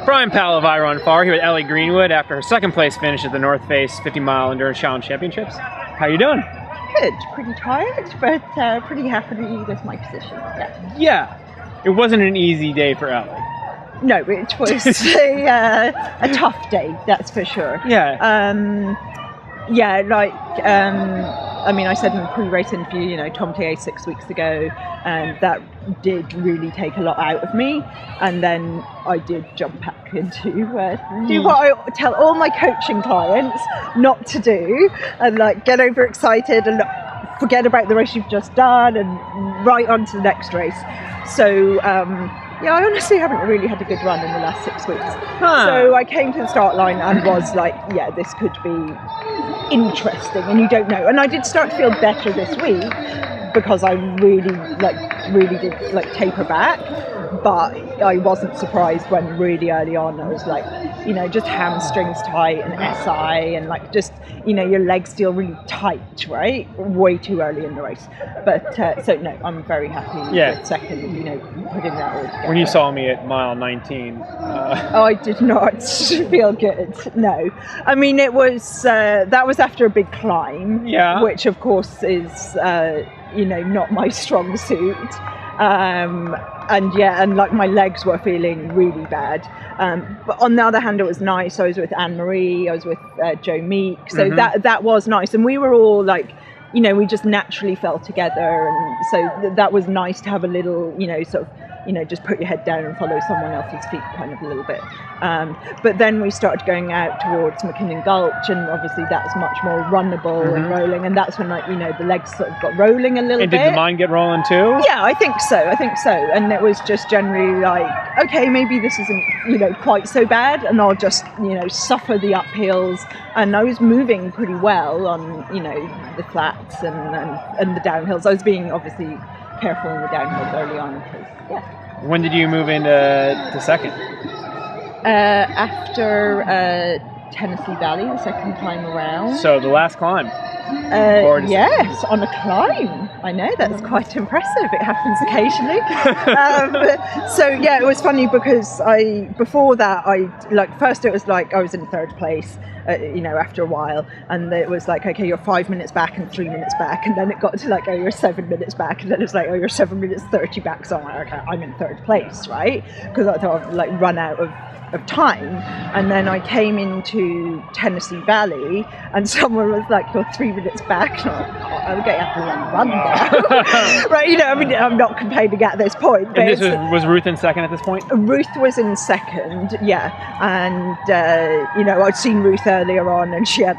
Prime pal of I Run Far here with Ellie Greenwood after her second place finish at the North Face 50-mile Endurance Challenge Championships. How you doing? Good. Pretty tired, but pretty happy with my position. Yeah. It wasn't an easy day for Ellie. No, it was a tough day, that's for sure. Yeah. I mean, I said in the pre-race interview, Tom TA 6 weeks ago, and that did really take a lot out of me. And then I did jump back into do what I tell all my coaching clients not to do, and get overexcited and forget about the race you've just done and right on to the next race. So, I honestly haven't really had a good run in the last 6 weeks. So I came to the start line and was like, this could be interesting, and you don't know. And I did start to feel better this week because I really did taper back, but I wasn't surprised when really early on I was just hamstrings tight and SI and your legs feel really tight, right? Way too early in the race. But so no, I'm very happy with second, putting that all together. When you saw me at mile 19, I did not feel good. No, I mean it was that was after a big climb, which of course is not my strong suit. And my legs were feeling really bad. But on the other hand, it was nice. I was with Anne-Marie, I was with Joe Meek. So that was nice. And we were all we just naturally fell together. And so that was nice to have a little, just put your head down and follow someone else's feet kind of a little bit. But then we started going out towards McKinnon Gulch, and obviously that's much more runnable and rolling, and that's when the legs sort of got rolling a little bit. And did the mind get rolling too? Yeah, I think so. And it was just generally okay, maybe this isn't quite so bad, and I'll just suffer the uphills. And I was moving pretty well on the flats and the downhills. I was being obviously careful in the downhills early on. When did you move into second? After Tennessee Valley, the second time around. So the last climb? Yes, on a climb. I know, that's quite impressive. It happens occasionally. It was funny because before that, first it was I was in third place, after a while, and it was okay, you're 5 minutes back and 3 minutes back, and then it got to you're 7 minutes back, and then it's you're 7 minutes 30 back, so I'm okay, I'm in third place, right? Because I thought I'd run out of time. And then I came into Tennessee Valley and someone was you're 3 minutes back, and I'm going to have to run now. Right, I'm not complaining at this point. But and this was Ruth in second at this point? Ruth was in second, and I'd seen Ruth earlier on, and she had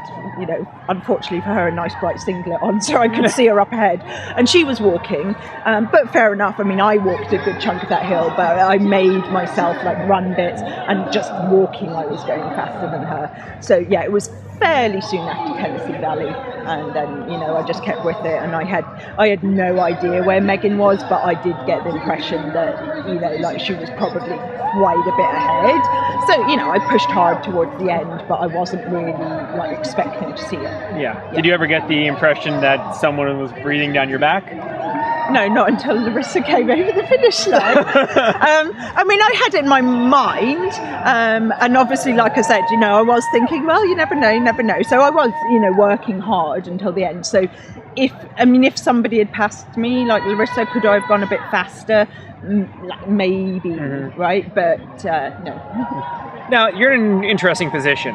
unfortunately for her, a nice bright singlet on, so I could see her up ahead, and she was walking, but fair enough. I mean, I walked a good chunk of that hill, but I made myself run bits, and just walking I was going faster than her. So it was fairly soon after Tennessee Valley, and then I just kept with it, and I had no idea where Megan was, but I did get the impression that she was probably quite a bit ahead. So I pushed hard towards the end, but I wasn't really expecting to see it. Yeah. Did you ever get the impression that someone was breathing down your back? No, not until Larissa came over the finish line. I mean, I had it in my mind, and obviously, like I said, I was thinking, well, you never know. So I was, working hard until the end. So if somebody had passed me, like Larissa, could I have gone a bit faster? Maybe, right? But no. Now, you're in an interesting position.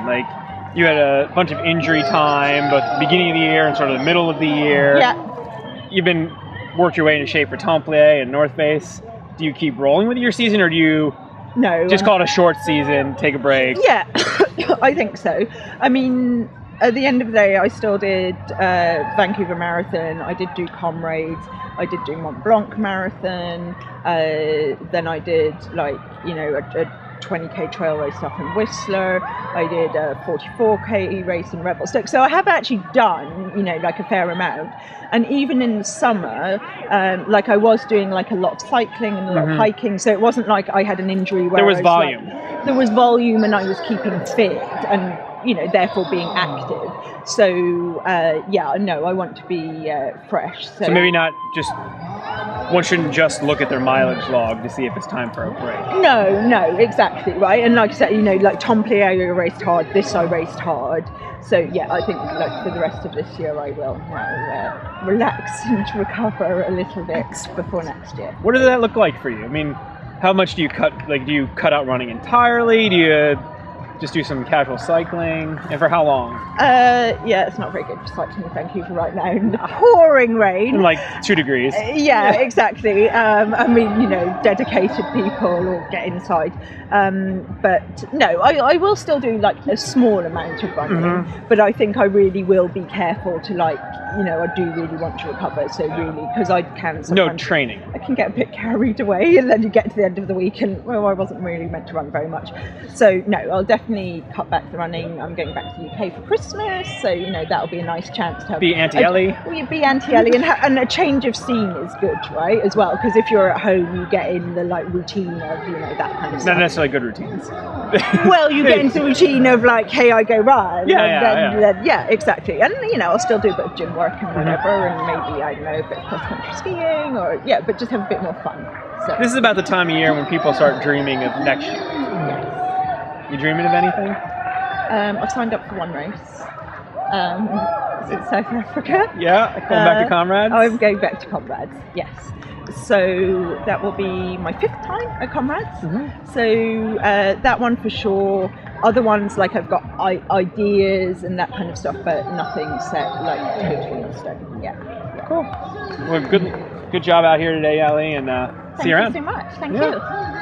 You had a bunch of injury time, both at the beginning of the year and sort of the middle of the year. Yeah. You've been worked your way into shape for Templier and North Face. Do you keep rolling with your season, or do you just call it a short season, take a break? Yeah, I think so. I mean, at the end of the day, I still did Vancouver Marathon. I did do Comrades. I did do Mont Blanc Marathon. Then I did a 20k trail race up in Whistler. I did a 44k race in Revelstoke. So I have actually done, a fair amount. And even in the summer, I was doing a lot of cycling and a lot of hiking. So it wasn't like I had an injury where there was volume. there was volume, and I was keeping fit. And therefore being active. So no, I want to be fresh. So maybe not just. One shouldn't just look at their mileage log to see if it's time for a break. No, exactly, right. And like I said, like Templier, I raced hard. This I raced hard. So yeah, I think like for the rest of this year, I will now relax and recover a little bit before next year. What does that look like for you? I mean, how much do you cut? Like, do you cut out running entirely? Do you just do some casual cycling? And for how long? It's not very good for cycling in Vancouver right now. In the pouring rain. In like 2 degrees. Yeah, exactly. I mean, dedicated people will get inside. But no, I will still do like a small amount of running. But I think I really will be careful to I do really want to recover. So really, because I can sometimes... No training. I can get a bit carried away, and then you get to the end of the week and, I wasn't really meant to run very much. So no, I'll definitely cut back the running. I'm going back to the UK for Christmas, so that'll be a nice chance to have... Be anti-Ellie. Be anti-Ellie, and a change of scene is good, right, as well, because if you're at home, you get in the routine of, that kind of stuff. Not necessarily good routines. Well, you get into the routine of hey, I go run. Yeah, exactly. And, I'll still do a bit of gym work and whatever, and maybe, I don't know, a bit of cross-country skiing, but just have a bit more fun. So. This is about the time of year when people start dreaming of next year. Yes. You dreaming of anything? I've signed up for one race. Is it South Africa? Yeah, going back to Comrades? I'm going back to Comrades, yes. So that will be my 5th time at Comrades. So that one for sure. Other ones, I've got ideas and that kind of stuff, but nothing set, totally in stone. Yeah. Cool. Well, good job out here today, Ellie, and see you around. Thank you so much. Thank you.